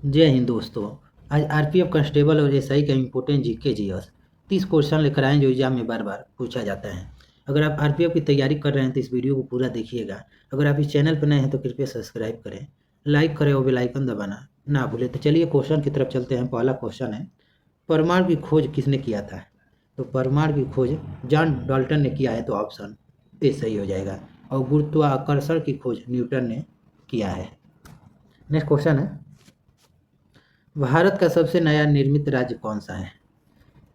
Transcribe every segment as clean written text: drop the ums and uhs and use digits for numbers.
जय हिंद दोस्तों। आज आरपीएफ कांस्टेबल और एसआई का इम्पोर्टेंट जीके जीएस 30 क्वेश्चन लेकर आए जो एग्जाम में बार बार पूछा जाता है। अगर आप आरपीएफ की तैयारी कर रहे हैं तो इस वीडियो को पूरा देखिएगा। अगर आप इस चैनल पर नए हैं तो कृपया सब्सक्राइब करें, लाइक करें और बेल आइकन दबाना ना भूलें। तो चलिए क्वेश्चन की तरफ चलते हैं। पहला क्वेश्चन है, परमाणु की खोज किसने किया था? तो परमाणु की खोज जॉन डाल्टन ने किया है, तो ऑप्शन ए सही हो जाएगा। और गुरुत्वाकर्षण की खोज न्यूटन ने किया है। नेक्स्ट क्वेश्चन है, भारत का सबसे नया निर्मित राज्य कौन सा है?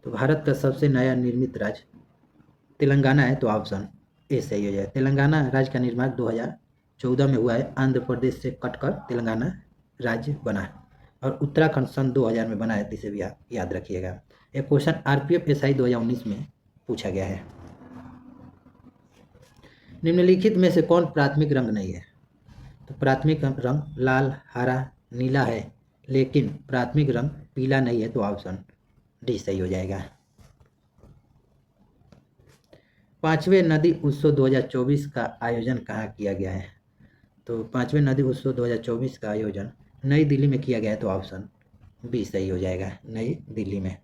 तो भारत का सबसे नया निर्मित राज्य तेलंगाना है, तो ऑप्शन ए सही हो जाए। तेलंगाना राज्य का निर्माण 2014 में हुआ है। आंध्र प्रदेश से कटकर तेलंगाना राज्य बना है और उत्तराखंड सन 2000 में बना है। तो इसे भी आप याद रखिएगा। एक क्वेश्चन आरपीएफ एसआई 2019 में पूछा गया है। निम्नलिखित में से कौन प्राथमिक रंग नहीं है? तो प्राथमिक रंग लाल, हरा, नीला है, लेकिन प्राथमिक रंग पीला नहीं है, तो ऑप्शन डी सही हो जाएगा। पांचवें नदी उत्सव 2024 का आयोजन कहाँ किया गया है? तो पांचवें नदी उत्सव 2024 का आयोजन नई दिल्ली में किया गया है, तो ऑप्शन बी सही हो जाएगा। नई दिल्ली में।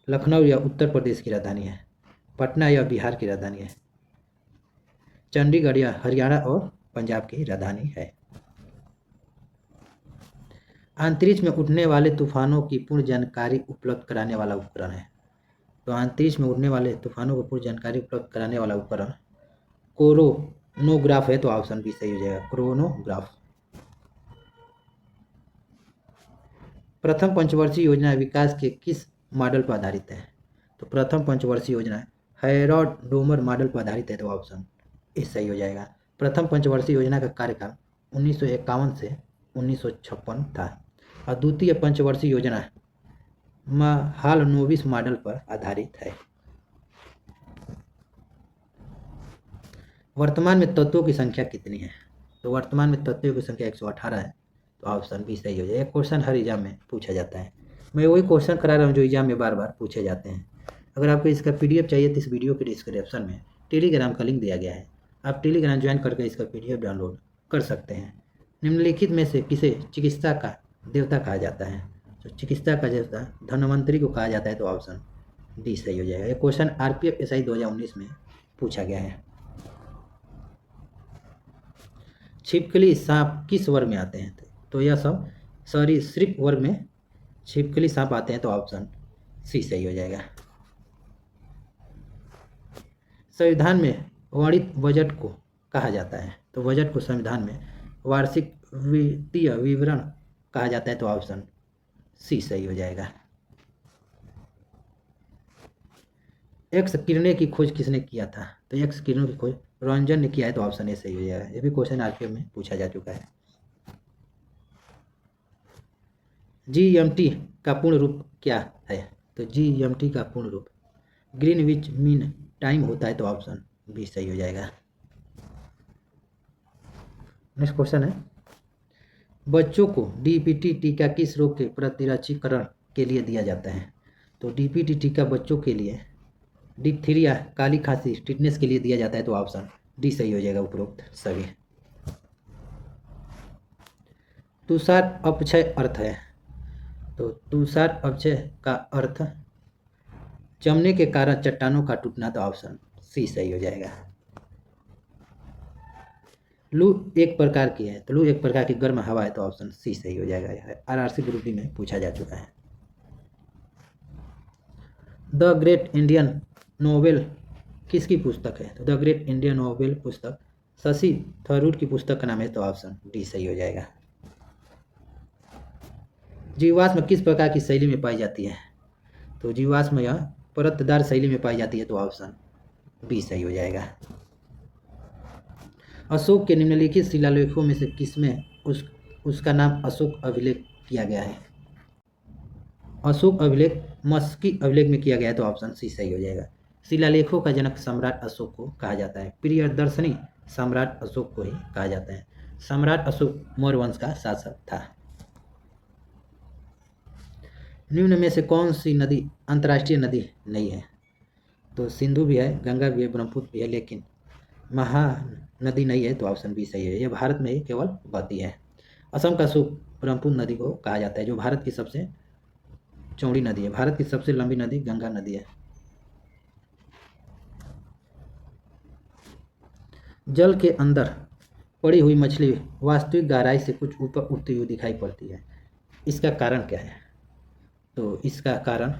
लखनऊ यह उत्तर प्रदेश की राजधानी है। पटना यह बिहार की राजधानी है। चंडीगढ़ यह हरियाणा और पंजाब की राजधानी है। अंतरिक्ष में उठने वाले तूफानों की पूर्ण जानकारी उपलब्ध कराने वाला उपकरण है। तो अंतरिक्ष में उड़ने वाले तूफानों को पूर्ण जानकारी उपलब्ध कराने वाला उपकरण कोरोनोग्राफ है, तो ऑप्शन बी सही हो जाएगा। कोरोनोग्राफ। प्रथम पंचवर्षीय योजना विकास के किस मॉडल पर आधारित है? तो प्रथम पंचवर्षीय योजना हैरोल्ड डोमर मॉडल पर आधारित है, तो ऑप्शन ए सही हो जाएगा। प्रथम पंचवर्षीय योजना का कार्यकाल 1951 से 1956 था और द्वितीय पंचवर्षीय योजना महालनोबिस मॉडल पर आधारित है। वर्तमान में तत्वों की संख्या कितनी है? तो वर्तमान में तत्वों की संख्या 118 है, तो ऑप्शन बी सही हो जाएगा। क्वेश्चन हर एग्जाम में पूछा जाता है। मैं वही क्वेश्चन करा रहा हूँ जो एग्जाम में बार बार पूछे जाते हैं। अगर आपको इसका पीडीएफ चाहिए तो इस वीडियो के डिस्क्रिप्शन में टेलीग्राम का लिंक दिया गया है। आप टेलीग्राम ज्वाइन करके इसका पीडीएफ डाउनलोड कर सकते हैं। निम्नलिखित में से किसे चिकित्सा का देवता कहा जाता है? तो चिकित्सा का देवता धन्वंतरी को कहा जाता है, तो ऑप्शन डी सही हो जाएगा। ये क्वेश्चन आरपीएफ एसआई 2019 में पूछा गया है। छिपकली सांप किस वर्ग में आते हैं? तो यह सब सरीसृप वर्ग में छिपकली सांप आते हैं, तो ऑप्शन सी सही हो जाएगा। संविधान में वर्णित बजट को कहा जाता है? तो बजट को संविधान में वार्षिक वित्तीय विवरण कहा जाता है, तो ऑप्शन सी सही हो जाएगा। एक्स किरणें की खोज किसने किया था? तो एक्स किरणों की खोज रंजन ने किया है, तो ऑप्शन ए सही हो जाएगा। ये भी क्वेश्चन आरपीएफ में पूछा जा चुका है। जीएमटी का पूर्ण रूप क्या है? तो जीएमटी का पूर्ण रूप ग्रीनविच मीन टाइम होता है, तो ऑप्शन बी सही हो जाएगा। नेक्स्ट क्वेश्चन है, बच्चों को डीपीटी टीका किस रोग के प्रतिरक्षीकरण के लिए दिया जाता है? तो डीपीटी टीका बच्चों के लिए डिप्थीरिया, काली खांसी, टिटनेस के लिए दिया जाता है, तो ऑप्शन डी सही हो जाएगा उपरोक्त सभी। तुषार अपक्षय अर्थ है? तो तुषार अपक्षय का अर्थ जमने के कारण चट्टानों का टूटना, तो ऑप्शन सी सही हो जाएगा। लू एक प्रकार की है? तो लू एक प्रकार की गर्म हवा है, तो ऑप्शन सी सही हो जाएगा। आरआरसी ग्रुप डी में पूछा जा चुका है। द ग्रेट इंडियन नोवेल किसकी पुस्तक है? तो द ग्रेट इंडियन नोवेल पुस्तक शशि थरूर की पुस्तक का नाम है, तो ऑप्शन डी सही हो जाएगा। जीवाश्म किस प्रकार की शैली में पाई जाती है? तो जीवाश्म यह परतदार शैली में पाई जाती है, तो ऑप्शन बी सही हो जाएगा। अशोक के निम्नलिखित शिलालेखों में से किसमें उसका नाम अशोक अभिलेख किया गया है? अशोक अभिलेख मस्की अभिलेख में किया गया है, तो ऑप्शन सी सही हो जाएगा। शिलालेखों का जनक सम्राट अशोक को कहा जाता है। प्रियदर्शनी सम्राट अशोक को ही कहा जाता है। सम्राट अशोक मौर्य वंश का शासक था। निम्न में से कौन सी नदी अंतर्राष्ट्रीय नदी नहीं है? तो सिंधु भी है, गंगा भी है, ब्रह्मपुत्र भी है, लेकिन महानदी नहीं है, तो ऑप्शन बी सही है। यह भारत में ही केवल बहती है। असम का ब्रह्मपुत्र नदी को कहा जाता है, जो भारत की सबसे चौड़ी नदी है। भारत की सबसे लंबी नदी गंगा नदी है। जल के अंदर पड़ी हुई मछली वास्तविक गहराई से कुछ ऊपर उठती हुई दिखाई पड़ती है। इसका कारण क्या है? तो इसका कारण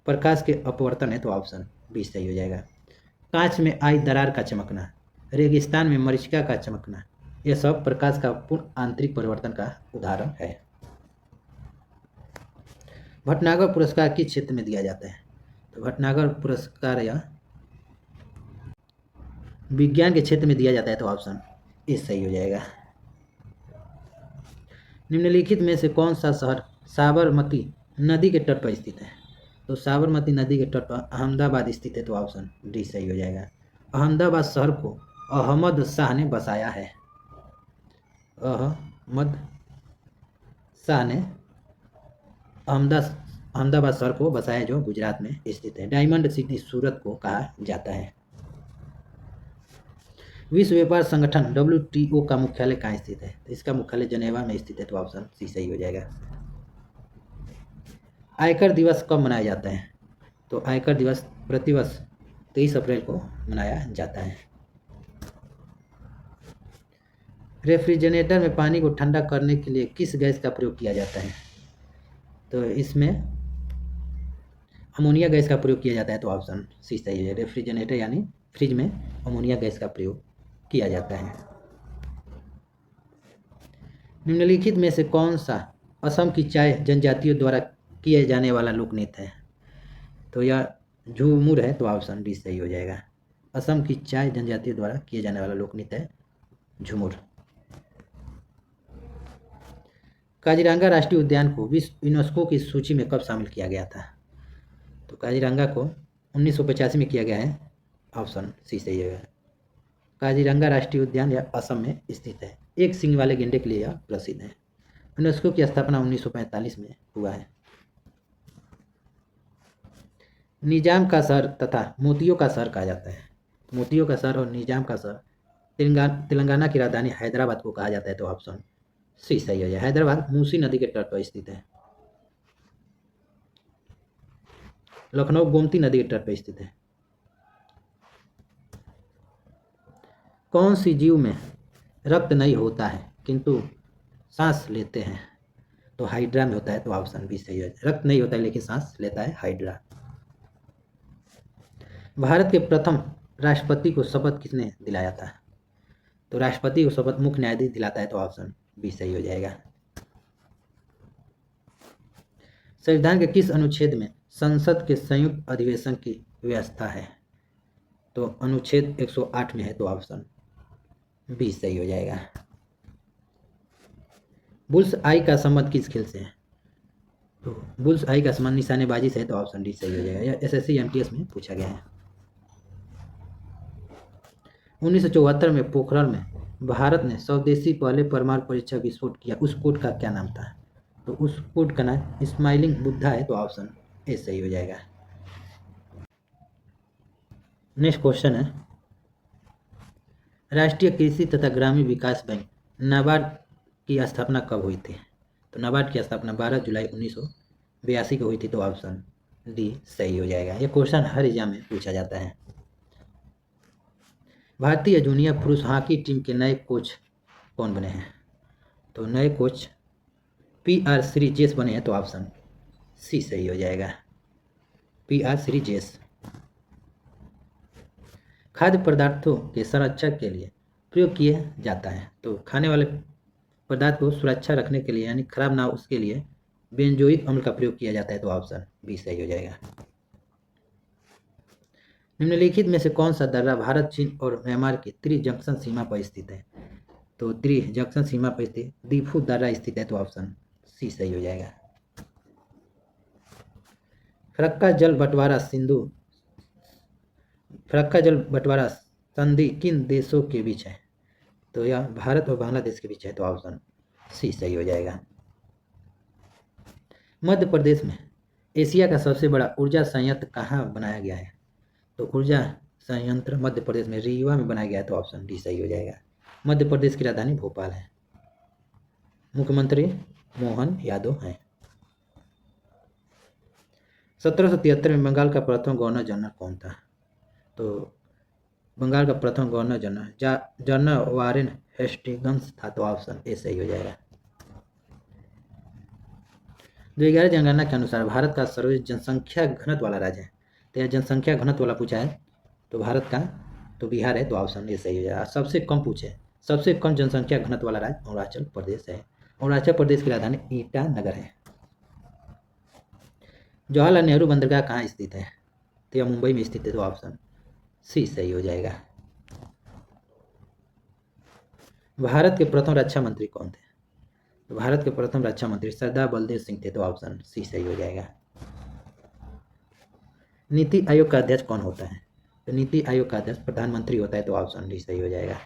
प्रकाश के अपवर्तन है, तो ऑप्शन बी सही हो जाएगा। कांच में आई दरार का चमकना, रेगिस्तान में मरीचिका का चमकना, यह सब प्रकाश का पूर्ण आंतरिक परिवर्तन का उदाहरण है। भटनागर पुरस्कार किस क्षेत्र में दिया जाता है? तो भटनागर पुरस्कार यह विज्ञान के क्षेत्र में दिया जाता है, तो ऑप्शन ए सही हो जाएगा। निम्नलिखित में से कौन सा शहर साबरमती नदी के तट पर स्थित है? तो साबरमती नदी के तट पर अहमदाबाद स्थित है, तो ऑप्शन डी सही हो जाएगा। अहमदाबाद शहर को अहमद शाह ने बसाया है। अहमद शाह ने अहमदाबाद शहर को बसाया, जो गुजरात में स्थित है। डायमंड सिटी सूरत को कहा जाता है। विश्व व्यापार संगठन WTO का मुख्यालय कहाँ स्थित है? तो इसका मुख्यालय जनेवा में स्थित है, तो ऑप्शन सी सही हो जाएगा। आयकर दिवस कब मनाया जाता है? तो आयकर दिवस प्रतिवर्ष 23 अप्रैल को मनाया जाता है। रेफ्रिजरेटर में पानी को ठंडा करने के लिए किस गैस का प्रयोग किया जाता है? तो इसमें अमोनिया गैस का प्रयोग किया जाता है, तो ऑप्शन सी सही है। रेफ्रिजरेटर यानी फ्रिज में अमोनिया गैस का प्रयोग किया जाता है। निम्नलिखित में से कौन सा असम की चाय जनजातियों द्वारा किए जाने वाला लोक नृत्य है? तो यह झूमुर है, तो ऑप्शन डी सही हो जाएगा। असम की चाय जनजातियों द्वारा किए जाने वाला लोक नृत्य है झूमुर। काजीरंगा राष्ट्रीय उद्यान को विश्व यूनेस्को की सूची में कब शामिल किया गया था? तो काजीरंगा को 1985 में किया गया है, ऑप्शन सी सही है। काजीरंगा राष्ट्रीय उद्यान यह असम में स्थित है। एक सींग वाले गेंडे के लिए यह प्रसिद्ध है। यूनेस्को की स्थापना 1945 में हुआ है। निजाम का शहर तथा मोतियों का शहर कहा जाता है। मोतियों का शहर और निजाम का शहर तेलंगाना की राजधानी हैदराबाद को कहा जाता है, तो ऑप्शन सी सही हो जाए। हैदराबाद मूसी नदी के तट पर स्थित है। लखनऊ गोमती नदी के तट पर स्थित है। कौन सी जीव में रक्त नहीं होता है किंतु सांस लेते हैं? तो हाइड्रा में होता है, तो ऑप्शन बी सही है। रक्त नहीं होता है लेकिन सांस लेता है, हाइड्रा। भारत के प्रथम राष्ट्रपति को शपथ किसने दिलाया था? तो राष्ट्रपति को शपथ मुख्य न्यायाधीश दिलाता है, तो ऑप्शन बी सही हो जाएगा। संविधान के किस अनुच्छेद में संसद के संयुक्त अधिवेशन की व्यवस्था है? तो अनुच्छेद 108 में है, तो ऑप्शन बी सही हो जाएगा। बुल्स आई का संबंध किस खेल से है? तो बुल्स आई का संबंध निशानेबाजी से है, तो ऑप्शन डी सही हो जाएगा। यह SSC MTS में पूछा गया है। 1974 में पोखरण में भारत ने स्वदेशी पहले परमाणु परीक्षण विस्फोट किया, उस कोड का क्या नाम था? तो उस कोड का नाम स्माइलिंग बुद्धा है, तो ऑप्शन ए सही हो जाएगा। नेक्स्ट क्वेश्चन है, राष्ट्रीय कृषि तथा ग्रामीण विकास बैंक नाबार्ड की स्थापना कब हुई थी? तो नाबार्ड की स्थापना 12 जुलाई 1982 को हुई थी, तो ऑप्शन डी सही हो जाएगा। यह क्वेश्चन हर एग्जाम में पूछा जाता है। भारतीय जूनियर पुरुष हॉकी टीम के नए कोच कौन बने हैं? तो नए कोच PR श्रीजेश बने हैं, तो ऑप्शन सी सही हो जाएगा। PR श्रीजेश। खाद्य पदार्थों के संरक्षण के लिए प्रयोग किया जाता है, तो खाने वाले पदार्थ को सुरक्षा रखने के लिए यानी खराब ना हो उसके लिए बेंजोइक अम्ल का प्रयोग किया जाता है, तो ऑप्शन बी सही हो जाएगा। निम्नलिखित में से कौन सा दर्रा भारत, चीन और म्यांमार के त्रिजंक्शन सीमा पर स्थित है? तो त्रिजंक्शन सीमा पर स्थित दीफू दर्रा स्थित है, तो ऑप्शन सी सही हो जाएगा। फरक्का जल बंटवारा संधि किन देशों के बीच है? तो यह भारत और बांग्लादेश के बीच है, तो ऑप्शन सी सही हो जाएगा। मध्य प्रदेश में एशिया का सबसे बड़ा ऊर्जा संयंत्र कहाँ बनाया गया है? तो ऊर्जा संयंत्र मध्य प्रदेश में रीवा में बनाया गया है, तो ऑप्शन डी सही हो जाएगा। मध्य प्रदेश की राजधानी भोपाल है। मुख्यमंत्री मोहन यादव हैं। 1773 में बंगाल का प्रथम गवर्नर जनरल कौन था? तो बंगाल का प्रथम governor general general Warren Hastings था। तो ऑप्शन ए सही हो जाएगा। 2011 जनगणना के अनुसार भारत का सर्वाधिक जनसंख्या घनत्व वाला राज्य है। तो यह जनसंख्या घनत्व वाला पूछा है तो भारत का तो बिहार है। तो ऑप्शन ए सही हो जाएगा। सबसे कम पूछे, सबसे कम जनसंख्या घनत्व वाला राज्य अरुणाचल प्रदेश है। अरुणाचल प्रदेश की राजधानी ईटानगर है। जवाहरलाल नेहरू बंदरगाह कहाँ स्थित है? तो यह मुंबई में स्थित है। तो ऑप्शन सी सही हो जाएगा। भारत के प्रथम रक्षा मंत्री कौन थे? तो भारत के प्रथम रक्षा मंत्री सरदार बलदेव सिंह थे। तो ऑप्शन सी सही हो जाएगा। नीति आयोग का अध्यक्ष कौन होता है? तो नीति आयोग का अध्यक्ष प्रधानमंत्री होता है। तो ऑप्शन डी सही हो जाएगा।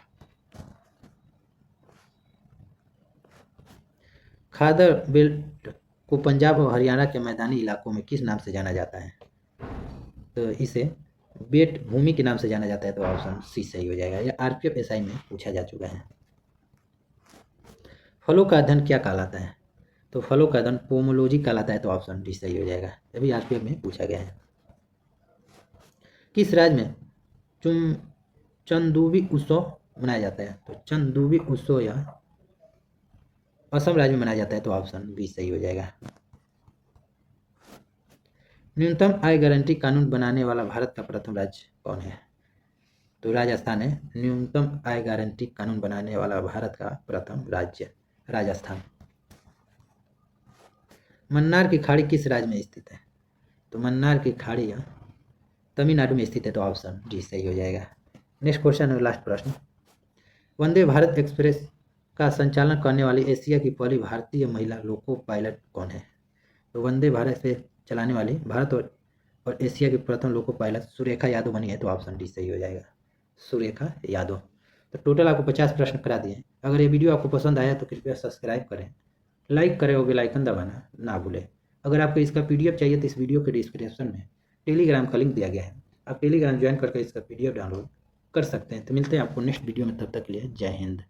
खादर बेल्ट को पंजाब और हरियाणा के मैदानी इलाकों में किस नाम से जाना जाता है? तो इसे बेट भूमि के नाम से जाना जाता है। तो ऑप्शन सी सही हो जाएगा। यह आरपीएफ एसआई में पूछा जा चुका है। फलों का अध्ययन क्या कहलाता है? तो फलों का अध्ययन पोमोलॉजी कहलाता है। तो ऑप्शन डी सही हो जाएगा। यह भी आरपीएफ में पूछा गया है। किस राज्य में चंदूबी उत्सव मनाया जाता है? तो चंदूबी उत्सव यह असम राज्य में मनाया जाता है। तो ऑप्शन बी सही हो जाएगा। न्यूनतम आय गारंटी कानून बनाने वाला भारत का प्रथम राज्य कौन है? तो राजस्थान है। न्यूनतम आय गारंटी कानून बनाने वाला भारत का प्रथम राज्य राजस्थान। मन्नार की खाड़ी किस राज्य में स्थित है? तो मन्नार की खाड़ी तमिलनाडु में स्थित है। तो ऑप्शन डी सही हो जाएगा। नेक्स्ट क्वेश्चन है, लास्ट प्रश्न। वंदे भारत एक्सप्रेस का संचालन करने वाली एशिया की पहली भारतीय महिला लोको पायलट कौन है? तो वंदे भारत से चलाने वाली भारत और एशिया की प्रथम लोको पायलट सुरेखा यादव बनी है। तो ऑप्शन डी सही हो जाएगा। सुरेखा यादव। तो टोटल आपको 50 प्रश्न करा दिए। अगर ये वीडियो आपको पसंद आया तो कृपया सब्सक्राइब करें, लाइक करें और बेल आइकन दबाना ना भूलें। अगर आपको इसका पीडीएफ चाहिए तो इस वीडियो के डिस्क्रिप्शन में टेलीग्राम का लिंक दिया गया है। आप टेलीग्राम ज्वाइन करके इसका पीडीएफ डाउनलोड कर सकते हैं। तो मिलते हैं आपको नेक्स्ट वीडियो में, तब तक के लिए जय हिंद।